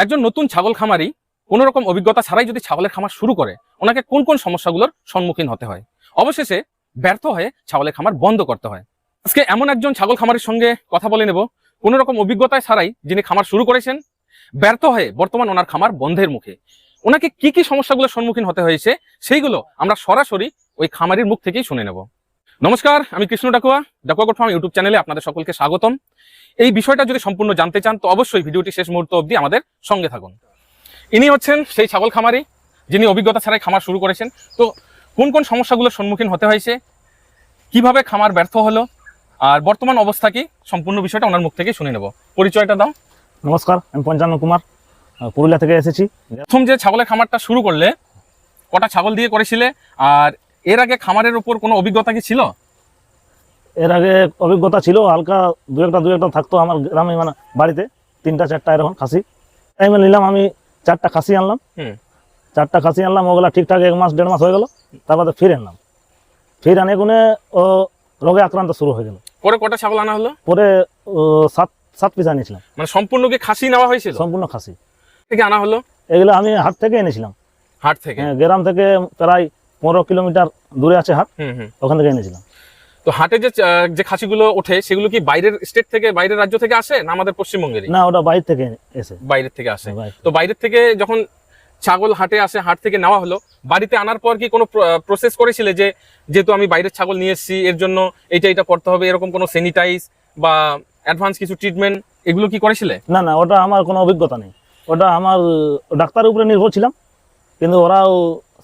একজন নতুন ছাগল খামারি কোনো রকম অভিজ্ঞতা ছাড়াই যদি ছাগলের খামার শুরু করে, ওনাকে কোন কোন সমস্যাগুলোর সম্মুখীন হতে হয়, অবশেষে ব্যর্থ হয়ে ছাগলের খামার বন্ধ করতে হয়। আজকে এমন একজন ছাগল খামারের সঙ্গে কথা বলে নেব, কোনো রকম অভিজ্ঞতা ছাড়াই যিনি খামার শুরু করেছেন, ব্যর্থ হয়ে বর্তমান ওনার খামার বন্ধের মুখে। ওনাকে কি কি সমস্যাগুলোর সম্মুখীন হতে হয়েছে সেইগুলো আমরা সরাসরি ওই খামারির মুখ থেকেই শুনে নেব। নমস্কার, আমি Krishna Dakua, Dakua goat farm YouTube চ্যানেলে আপনাদের সকলকে স্বাগতম। এই বিষয়টা যদি সম্পূর্ণ জানতে চান তো অবশ্যই ভিডিওটি শেষ মুহূর্ত অবধি আমাদের সঙ্গে থাকুন। ইনি হচ্ছেন সেই ছাগল খামারি যিনি অভিজ্ঞতা ছাড়াই খামার শুরু করেছেন। তো কোন কোন সমস্যাগুলোর সম্মুখীন হতে হয়েছে, কিভাবে খামার ব্যর্থ হলো, আর বর্তমান অবস্থা কি, সম্পূর্ণ বিষয়টা ওনার মুখ থেকে শুনে নেব। পরিচয়টা দাও। নমস্কার, আমি পঞ্চান্ন কুমার, পুরুলিয়া থেকে এসেছি। প্রথম যে ছাগলের খামারটা শুরু করলে কটা ছাগল দিয়ে করেছিলে, আর এর আগে খামারের উপর কোনো অভিজ্ঞতা কি ছিল? এর আগে অভিজ্ঞতা ছিল, হালকা দু একটা থাকতো আমার গ্রামে, মানে বাড়িতে 3-4টা এরকম খাসি। টাইমে নিলাম আমি 4টা খাসি আনলাম। 4টা খাসি আনলাম, ওগুলা ঠিকঠাক 1 মাস 1.5 মাস হয়ে গেল। তারপরে ফিরে আনলাম, ফিরে আনে কোনে ও রোগে আক্রান্ত শুরু হয়ে গেল। পরে কটা ছাগল আনা হলো? পরে 7 পিস আনিয়েছিলাম। মানে সম্পূর্ণ কি খাসি নেওয়া হয়েছিল? সম্পূর্ণ খাসি থেকে আনা হলো। এগুলো আমি হাট থেকে এনেছিলাম। হাট থেকে? হ্যাঁ, গ্রাম থেকে প্রায় 15 কিলোমিটার দূরে আছে হাট, ওখান থেকে এনেছিলাম। তো হাটে যে খাসিগুলো ওঠে সেগুলো কি বাইরের স্টেট থেকে, বাইরের রাজ্য থেকে আসে না আমাদের পশ্চিমবঙ্গেরই? না, ওটা বাইরে থেকে এসে। বাইরের থেকে আসে। তো বাইরের থেকে যখন ছাগল হাটে আসে, হাট থেকে নেওয়া হলো, বাড়িতে আনার পর কি কোনো প্রসেস করেছিলে যে যেহেতু আমি বাইরের ছাগল নিয়ে এসেছি এর জন্য এটা করতে হবে, এরকম কোনো স্যানিটাইজ বা অ্যাডভান্স কিছু ট্রিটমেন্ট এগুলো কি করেছিলে? না না, ওটা আমার কোনো অভিজ্ঞতা নেই। ওটা আমার ডাক্তারের উপরে নির্ভর ছিলাম, কিন্তু ওরাও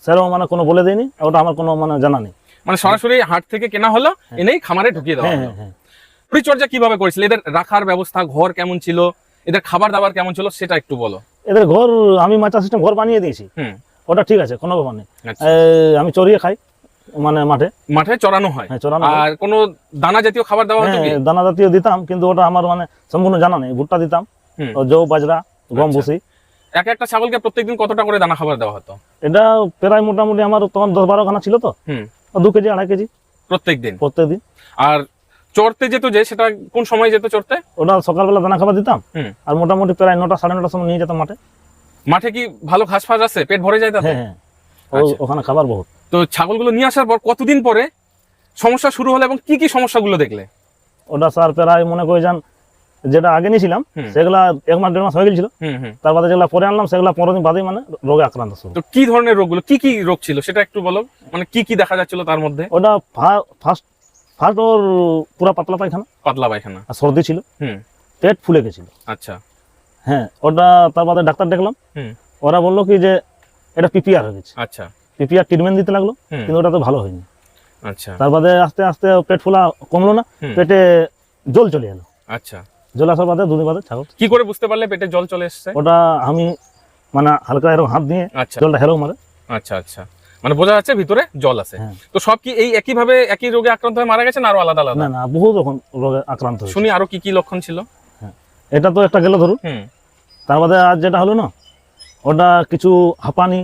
সেরকম মানে কোনো বলে দেয়নি। ওটা আমার কোনো মানে জানা নেই। মানে সরাসরি হাট থেকে কেনা হলো, এনেই খামারে ঢুকিয়ে দেওয়া হলো। পরিচর্যা কিভাবে করেছিল? এদের রাখার ব্যবস্থা, ঘর কেমন ছিল, এদের খাবার দাবার কেমন ছিল সেটা একটু বলো। এদের ঘর আমি মাচা সিস্টেম ঘর বানিয়ে দিয়েছি। ওটা ঠিক আছে, কোনো ব্যাপার নেই। আমি চড়িয়ে খাই, মানে মাঠে চড়ানো হয়। চড়ানো। আর কোনো দানা জাতীয় খাবার দেওয়া হতো কি? দানা জাতীয় দিতাম, কিন্তু ওটা আমার মানে সম্পূর্ণ জানা নেই। ভুট্টা দিতাম, জৌ, বাজরা, গম, ভুসি। একটা ছাগলকে প্রত্যেকদিন কতটা করে দানা খাবার দেওয়া হতো? এটা প্রায় মোটামুটি আমার তখন 10-12 খানা ছিল, তো 2 কেজি 2.5 কেজি প্রত্যেকদিন। আর চড়তে যেত যে, সেটা কোন সময় যেত চড়তে? ওটা সকালবেলা দানা খাবার দিতাম, আর মোটামুটি প্রায় 9টা 9:30 সময় নিয়ে যেতাম মাঠে। মাঠে কি ভালো ঘাস ফাস আছে, পেট ভরে যায় তাতে? হ্যাঁ, ওখানে খাবার বহুত। তো ছাগলগুলো নিয়ে আসার পর কতদিন পরে সমস্যা শুরু হলো এবং কি কি সমস্যাগুলো দেখলে? ওটা স্যার প্রায় মনে করে যান, যেটা আগে নিয়েছিলাম সেগুলা 1 মাস 1.5 মাস হয়ে গেছিল। তারপরে যেগুলা পরে আনলাম সেগুলা 15 দিন বাদে মানে রোগে আক্রান্ত শুরু। তো কি ধরনের রোগগুলো, কি কি রোগ ছিল সেটা একটু বলো, মানে কি কি দেখা যাচ্ছিল তার মধ্যে? ওটা ফার্স্ট ওর পুরো পাতলা পায়খানা, আর সর্দি ছিল, পেট ফুলে গেছিল। আচ্ছা। হ্যাঁ, ওটা তারপরে ডাক্তার দেখলাম, ওরা বললো কি যে এটা পিপিআর হয়ে গেছে। আচ্ছা। পিপিআর ট্রিটমেন্ট দিতে লাগলো, কিন্তু ওটা তো ভালো হয়নি। আচ্ছা। তারপরে আস্তে আস্তে পেট ফোলা কমলো না, পেটে জল চলে এলো। আচ্ছা। জল আসার বাদে 2 দিন বাদে ছাগল। কি করে বুঝতে পারলে পেটে জল চলে এসেছে? ওটা আমি মানে হালকা এরকম হাত দিয়ে জলটা হেলো মারে। আচ্ছা আচ্ছা, মানে বোঝা যাচ্ছে ভিতরে জল আছে। তো সব কি এই একইভাবে একই রোগে আক্রান্ত হয়ে মারা গেছে না আরো আলাদা আলাদা? না না, বহু রকম রোগে আক্রান্ত হয়েছে। শুনি আরো কি কি লক্ষণ ছিল? এটা তো একটা গেল ধরুন, তারপরে আর যেটা হলো না, ওটা কিছু হাঁপানি,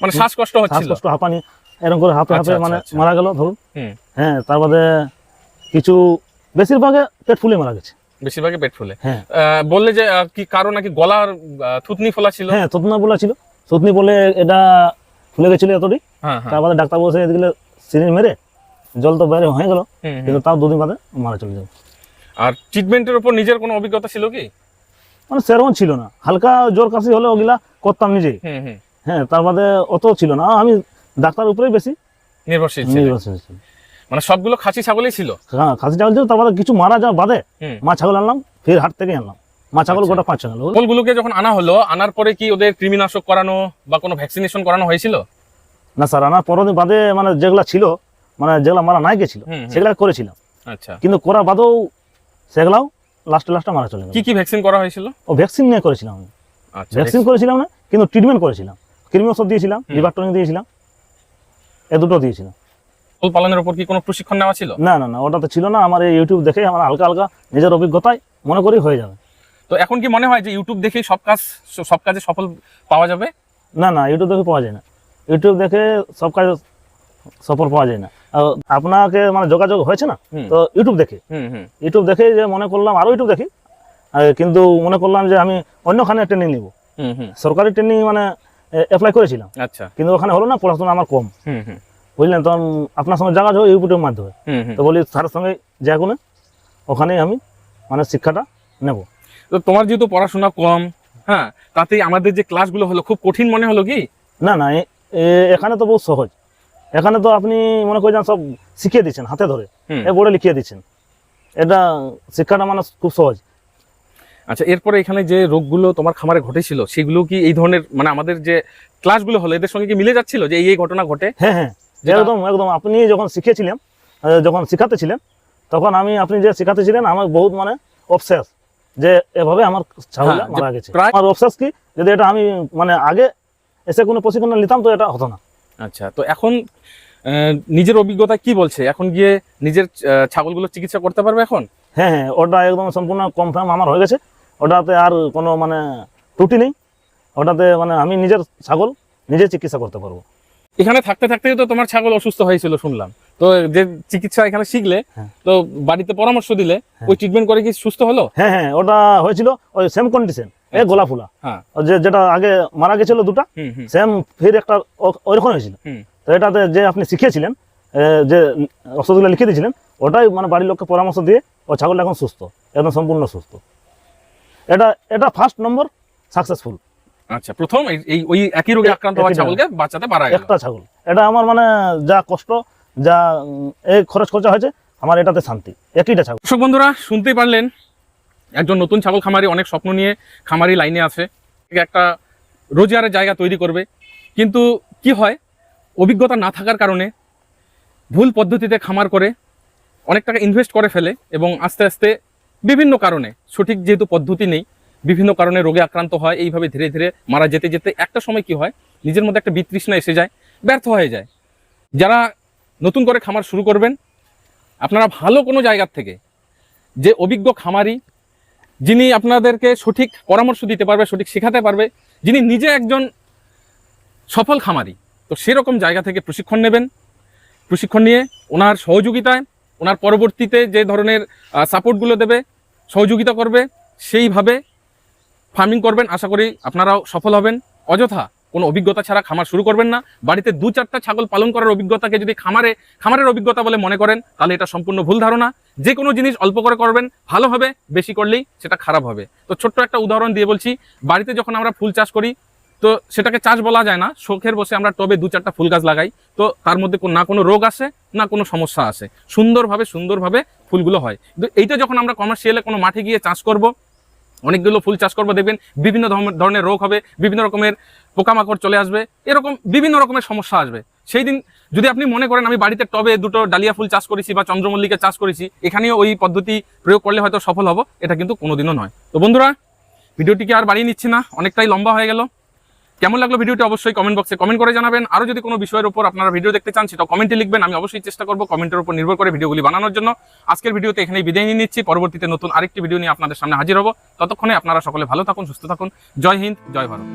মানে শ্বাসকষ্ট হচ্ছিল, শ্বাসকষ্ট হাঁপানি এরকম করে হাঁপে মানে মারা গেল ধরুন। হ্যাঁ, তারপরে কিছু বেশিরভাগে পেট ফুলে মারা গেছে। বেশিরভাগে পেট ফুলে? বললে যে কি কারণ নাকি গলার থুতনি ফোলা ছিল? হ্যাঁ, থুতনি ফোলা ছিল, থুতনি বলে এটা ফুলে গেছিল এতটি। তারপরে ডাক্তার বসে এদিকে সিরিঞ্জ মেরে জল তো বাইরে হয়ে গেল, কিন্তু তাও 2 দিন বাদে মারা চলে যাবে। আর ট্রিটমেন্টের উপর নিজের কোনো অভিজ্ঞতা ছিল কি? মানে সেরকম ছিল না, হালকা জ্বর কাশি হলে ওগুলা করতাম নিজেই। হ্যাঁ, তার বাদে অত ছিল না, আমি ডাক্তার উপরেই বেশি নির্ভরশীল ছিল। মানে সবগুলো খাসি ছাগলই ছিল? হ্যাঁ, খাসি ছাগল ছিল। তারপরে কিছু মারা যাওয়ার বাদে মা ছাগল আনলাম, ফের হাট থেকে আনলাম মা ছাগল গোটা 5-6 গেল। ছাগলগুলোকে যখন আনা হলো, আনার পরে কি ওদের কৃমিনাশক করানো বা কোনো ভ্যাকসিনেশন করানো হয়েছিল? না স্যার, আনার 15 দিন বাদে মানে যেগুলা ছিল, মানে যেগুলা মারা নাই গেছিল সেগুলা করেছিলাম। আচ্ছা। কিন্তু করা বাদেও সেগুলাও লাস্টে মারা চলে গেল। কি কি ভ্যাকসিন করা হয়েছিল? ও ভ্যাকসিন নিয়ে করেছিলাম আমি। আচ্ছা, ভ্যাকসিন করেছিলাম না, কিন্তু ট্রিটমেন্ট করেছিলাম। কৃমি ওষুধ দিয়েছিলাম, লিভার টনিক দিয়েছিলাম, এই দুটো দিয়েছিলাম। ছাগল পালনের উপর কি কোনো প্রশিক্ষণ নেওয়া ছিল? না না না, ওটা তো ছিল না। আমার এই ইউটিউব দেখে আমার হালকা হালকা নিজের অভিজ্ঞতায় মনে করি হয়ে যাবে। তো এখন কি মনে হয় যে ইউটিউব দেখেই সব কাজে সফল পাওয়া যাবে? না না, ইউটিউব দেখে পাওয়া যায় না। ইউটিউব দেখে সব কাজে সফল পাওয়া যায় না। আপনাকে মানে যোগাযোগ হয়েছে না, তো ইউটিউব দেখে যে মনে করলাম আরো ইউটিউব দেখি, কিন্তু মনে করলাম যে আমি অন্যখানে ট্রেনিং নিব, হুম হুম সরকারি ট্রেনিং মানে অ্যাপ্লাই করেছিলাম, আচ্ছা কিন্তু ওখানে হলো না, পড়াশোনা আমার কম, হুম হুম বুঝলেন। তখন আপনার সঙ্গে যোগাযোগ ইউটিউবের মাধ্যমে, হুম হুম তো বলি স্যারের সঙ্গে যা কোনো ওখানেই আমি মানে শিক্ষাটা নেব। তো তোমার যেহেতু পড়াশোনা কম, হ্যাঁ, তাতেই আমাদের যে ক্লাসগুলো হলো খুব কঠিন মনে হলো কি? না না, এখানে তো বহু সহজ। এখানে তো আপনি মনে করেন সব শিখিয়ে দিচ্ছেন হাতে ধরে, হুম। এ বোর্ডে লিখিয়ে দিচ্ছেন, এটা শিক্ষাটা মানে খুব সহজ। আচ্ছা, এরপরে এখানে যে রোগগুলো তোমার খামারে ঘটেছিল সেগুলো কি এই ধরনের মানে আমাদের যে ক্লাসগুলো হলো এদের সঙ্গে কি মিলে যাচ্ছিল যে এই ঘটনা ঘটে? হ্যাঁ হ্যাঁ, যেটা- একদম একদম। আপনি যখন শিখিয়েছিলেন, যখন শিখাতে ছিলেন, তখন আপনি যে শিখাতে ছিলেন আমার বহুত মানে অবসেস যে এভাবে আমার ছাগল হ্যাঁ, যে মারা গেছে। প্রায়- আমার অবসেস কি, যদি এটা আমি মানে আগে এসে কোনো প্রশিক্ষণ নিতাম তো এটা হতো না। আচ্ছা, তো এখন নিজের অভিজ্ঞতা কি বলছে? এখন গিয়ে নিজের ছাগলগুলো চিকিৎসা করতে পারবে এখন? হ্যাঁ হ্যাঁ, ওটা একদম সম্পূর্ণ কনফার্ম আমার হয়ে গেছে। ওটাতে আর কোনো মানে ত্রুটি নেই। ওটাতে মানে আমি নিজের ছাগল নিজে চিকিৎসা করতে পারবো। এখানে থাকতে থাকতেই তো তোমার ছাগল অসুস্থ হয়েছিল শুনলাম, তো যে চিকিৎসা এখানে শিখলে, হ্যাঁ। তো বাড়িতে পরামর্শ দিলে, হ্যাঁ। ওই ট্রিটমেন্ট করে কি সুস্থ হলো? হ্যাঁ হ্যাঁ, ওটা হয়েছিল ওই সেম কন্ডিশন, আচ্ছা। গোলা ফুলা, হ্যাঁ যেটা আগে মারা গেছিল দুটা, হুম হুম সেম ফির একটা ওইরকম হয়েছিল। হুম তো এটাতে যে আপনি শিখিয়েছিলেন, যে ওষুধগুলো লিখে দিয়েছিলেন, ওটাই মানে বাড়ির লোককে পরামর্শ দিয়ে ও ছাগলটা এখন সুস্থ, একদম সম্পূর্ণ সুস্থ। এটা ফার্স্ট নম্বর সাকসেসফুল। আচ্ছা, প্রথম এই ওই একই রোগে আক্রান্ত হওয়া একই ছাগলকে বাঁচাতে পারা গেল। একটা ছাগল, এটা আমার মানে যা কষ্ট, যা এই খরচ খরচা হয়েছে, আমার এটাতে শান্তি, একইটা ছাগল। দর্শক বন্ধুরা, শুনতেই পারলেন, একজন নতুন ছাগল খামারি অনেক স্বপ্ন নিয়ে খামারি লাইনে আছে, একটা রোজগারের জায়গা তৈরি করবে, কিন্তু কি হয়, অভিজ্ঞতা না থাকার কারণে ভুল পদ্ধতিতে খামার করে অনেক টাকা ইনভেস্ট করে ফেলে এবং আস্তে আস্তে বিভিন্ন কারণে, সঠিক যেহেতু পদ্ধতি নেই, বিভিন্ন কারণে রোগে আক্রান্ত হয়। এইভাবে ধীরে ধীরে মারা যেতে যেতে একটা সময় কি হয়, নিজের মধ্যে একটা বিতৃষ্ণা এসে যায়, ব্যর্থ হয়ে যায়। যারা নতুন করে খামার শুরু করবেন, আপনারা ভালো কোনো জায়গার থেকে যে অভিজ্ঞ খামারি, যিনি আপনাদেরকে সঠিক পরামর্শ দিতে পারবে, সঠিক শেখাতে পারবে, যিনি নিজে একজন সফল খামারি, তো সেরকম জায়গা থেকে প্রশিক্ষণ নেবেন। প্রশিক্ষণ নিয়ে ওনার সহযোগিতায়, ওনার পরবর্তীতে যে ধরনের সাপোর্টগুলো দেবে, সহযোগিতা করবে, সেইভাবে ফার্মিং করবেন। আশা করি আপনারাও সফল হবেন। অযথা কোনো অভিজ্ঞতা ছাড়া খামার শুরু করবেন না। বাড়িতে 2-4টা ছাগল পালন করার অভিজ্ঞতাকে যদি খামারের অভিজ্ঞতা বলে মনে করেন, তাহলে এটা সম্পূর্ণ ভুল ধারণা। যে কোনো জিনিস অল্প করে করবেন, ভালো হবে, বেশি করলেই সেটা খারাপ হবে। তো ছোট্ট একটা উদাহরণ দিয়ে বলছি, বাড়িতে যখন আমরা ফুল চাষ করি, তো সেটাকে চাষ বলা যায় না, শখের বসে আমরা টবে 2-4টা ফুল গাছ লাগাই, তো তার মধ্যে না কোনো রোগ আসে, না কোনো সমস্যা আসে, সুন্দরভাবে ফুলগুলো হয়। কিন্তু এইটা যখন আমরা কমার্শিয়ালে কোনো মাঠে গিয়ে চাষ করব, অনেকগুলো ফুল চাষ করবো, দেখবেন বিভিন্ন ধরনের রোগ হবে, বিভিন্ন রকমের পোকামাকড় চলে আসবে, এরকম বিভিন্ন রকমের সমস্যা আসবে। সেই দিন যদি আপনি মনে করেন আমি বাড়িতে টবে 2টো ডালিয়া ফুল চাষ করেছি বা চন্দ্রমল্লিকা চাষ করেছি, এখানেও ওই পদ্ধতি প্রয়োগ করলে হয়তো সফল হব, এটা কিন্তু কোনোদিনও নয়। তো বন্ধুরা, ভিডিওটিকে আর বাড়িয়ে নিচ্ছি না, অনেকটাই লম্বা হয়ে গেল। কেমন লাগলো ভিডিওটি অবশ্যই কমেন্ট বক্সে কমেন্ট করে জানাবেন। আরো যদি কোনো বিষয়ের উপর আপনারা ভিডিও দেখতে চান, সেটা কমেন্টে লিখবেন, আমি অবশ্যই চেষ্টা করব কমেন্টের উপর নির্ভর করে ভিডিওগুলি বানানোর জন্য। আজকের ভিডিওতে এখানেই বিদায় নিয়ে নিচ্ছি, পরবর্তীতে নতুন আরেকটি ভিডিও নিয়ে আপনাদের সামনে হাজির হব। ততক্ষণে আপনারা সকলে ভালো থাকুন, সুস্থ থাকুন। জয় হিন্দ, জয় ভারত।